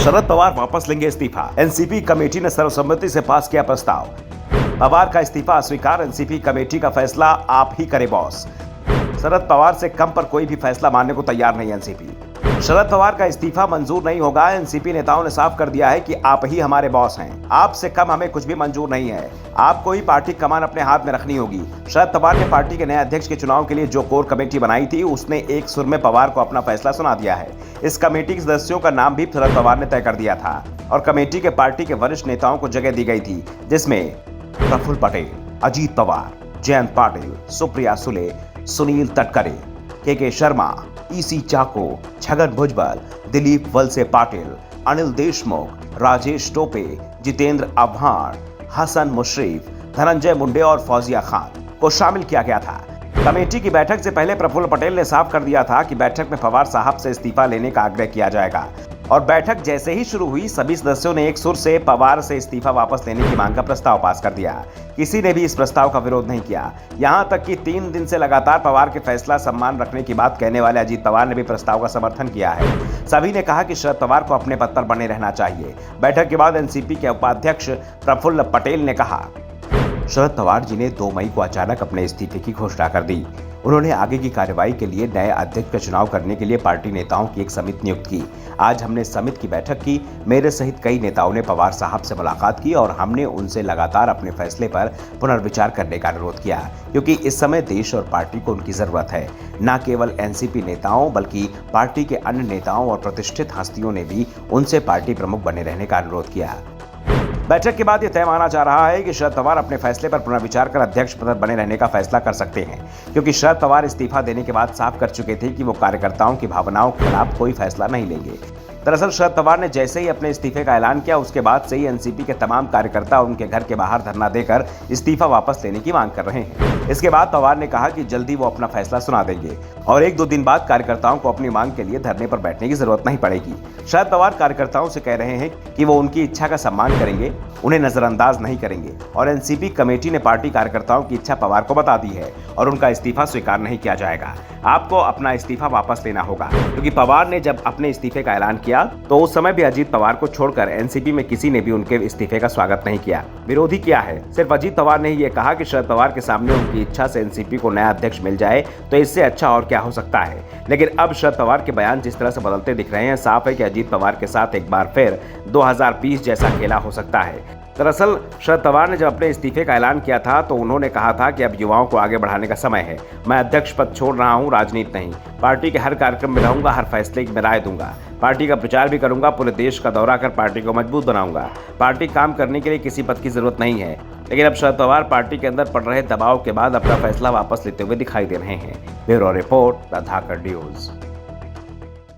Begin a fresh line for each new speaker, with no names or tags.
शरद पवार वापस लेंगे इस्तीफा। एनसीपी कमेटी ने सर्वसम्मति से पास किया प्रस्ताव। पवार का इस्तीफा अस्वीकार। एनसीपी कमेटी का फैसला आप ही करे बॉस। शरद पवार से कम पर कोई भी फैसला मानने को तैयार नहीं एनसीपी। शरद पवार का इस्तीफा मंजूर नहीं होगा। एनसीपी नेताओं ने साफ कर दिया है कि आप ही हमारे बॉस हैं। आपसे कम हमें कुछ भी मंजूर नहीं है। आपको ही पार्टी कमान अपने हाथ में रखनी होगी। शरद पवार ने पार्टी के नए अध्यक्ष के चुनाव के लिए जो कोर कमेटी बनाई थी, उसने एक सुर में पवार को अपना फैसला सुना दिया है। इस कमेटी के सदस्यों का नाम भी शरद पवार ने तय कर दिया था और कमेटी के पार्टी के वरिष्ठ नेताओं को जगह दी गई थी, जिसमें प्रफुल्ल पटेल, अजीत पवार, जयंत पाटिल, सुप्रिया सुले, सुनील तटकरे, के शर्मा, ईसी चाको, छगन भुजबल, दिलीप वलसे पाटिल, अनिल देशमुख, राजेश टोपे, जितेंद्र आव्हाड, हसन मुशर्रफ, धनंजय मुंडे और फौजिया खान को शामिल किया गया था। कमेटी की बैठक से पहले प्रफुल्ल पटेल ने साफ कर दिया था कि बैठक में पवार साहब से इस्तीफा लेने का आग्रह किया जाएगा और बैठक जैसे ही शुरू हुई, सभी सदस्यों ने एक सुर से पवार से इस्तीफा वापस लेने की मांग का प्रस्ताव पास कर दिया। किसी ने भी इस प्रस्ताव का विरोध नहीं किया। यहां तक कि 3 दिन से लगातार पवार के फैसला सम्मान रखने की बात कहने वाले अजीत पवार ने भी प्रस्ताव का समर्थन किया है। सभी ने कहा कि शरद पवार को अपने पद पर बने रहना चाहिए। बैठक के बाद एनसीपी के उपाध्यक्ष प्रफुल्ल पटेल ने कहा, शरद पवार जी ने 2 मई को अचानक अपने इस्तीफे की घोषणा कर दी। उन्होंने आगे की कार्रवाई के लिए नए अध्यक्ष का चुनाव करने के लिए पार्टी नेताओं की एक समिति नियुक्त की। आज हमने समिति की बैठक की। मेरे सहित कई नेताओं ने पवार साहब से मुलाकात की और हमने उनसे लगातार अपने फैसले पर पुनर्विचार करने का अनुरोध किया, क्योंकि इस समय देश और पार्टी को उनकी जरूरत है। न केवल एनसीपी नेताओं बल्कि पार्टी के अन्य नेताओं और प्रतिष्ठित हस्तियों ने भी उनसे पार्टी प्रमुख बने रहने का अनुरोध किया। बैठक के बाद यह तय माना जा रहा है कि शरद पवार अपने फैसले पर पुनर्विचार कर अध्यक्ष पद पर बने रहने का फैसला कर सकते हैं, क्योंकि शरद पवार इस्तीफा देने के बाद साफ कर चुके थे कि वो कार्यकर्ताओं की भावनाओं के खिलाफ कोई फैसला नहीं लेंगे। दरअसल शरद पवार ने जैसे ही अपने इस्तीफे का ऐलान किया, उसके बाद से ही एनसीपी के तमाम कार्यकर्ता उनके घर के बाहर धरना देकर इस्तीफा वापस लेने की मांग कर रहे हैं। इसके बाद पवार ने कहा कि जल्दी वो अपना फैसला सुना देंगे और 1-2 दिन बाद कार्यकर्ताओं को अपनी मांग के लिए धरने पर बैठने की जरूरत नहीं पड़ेगी। शरद पवार कार्यकर्ताओं से कह रहे हैं कि वो उनकी इच्छा का सम्मान करेंगे, उन्हें नजरअंदाज नहीं करेंगे और एनसीपी कमेटी ने पार्टी कार्यकर्ताओं की इच्छा पवार को बता दी है और उनका इस्तीफा स्वीकार नहीं किया जाएगा। आपको अपना इस्तीफा वापस लेना होगा, क्योंकि पवार ने जब अपने इस्तीफे का ऐलान किया तो उस समय भी अजीत पवार को छोड़कर एनसीपी में किसी ने भी उनके इस्तीफे का स्वागत नहीं किया, विरोधी किया है। सिर्फ अजीत पवार ने ही ये कहा कि शरद पवार के सामने उनकी इच्छा से एनसीपी को नया अध्यक्ष मिल जाए तो इससे अच्छा और क्या हो सकता है। लेकिन अब शरद पवार के बयान जिस तरह से बदलते दिख रहे हैं, साफ है कि अजीत पवार के साथ एक बार फिर 2020 जैसा खेला हो सकता है। दरअसल शरद पवार ने जब अपने इस्तीफे का ऐलान किया था तो उन्होंने कहा था कि अब युवाओं को आगे बढ़ाने का समय है। मैं अध्यक्ष पद छोड़ रहा हूं, राजनीति नहीं। पार्टी के हर कार्यक्रम में रहूंगा, हर फैसले में राय दूंगा, पार्टी का प्रचार भी करूंगा, पूरे देश का दौरा कर पार्टी को मजबूत बनाऊंगा। पार्टी काम करने के लिए किसी पद की जरूरत नहीं है। लेकिन अब शरद पवार पार्टी के अंदर पड़ रहे दबाव के बाद अपना फैसला वापस लेते हुए दिखाई दे रहे हैं। Bureau report, the Dhakad news.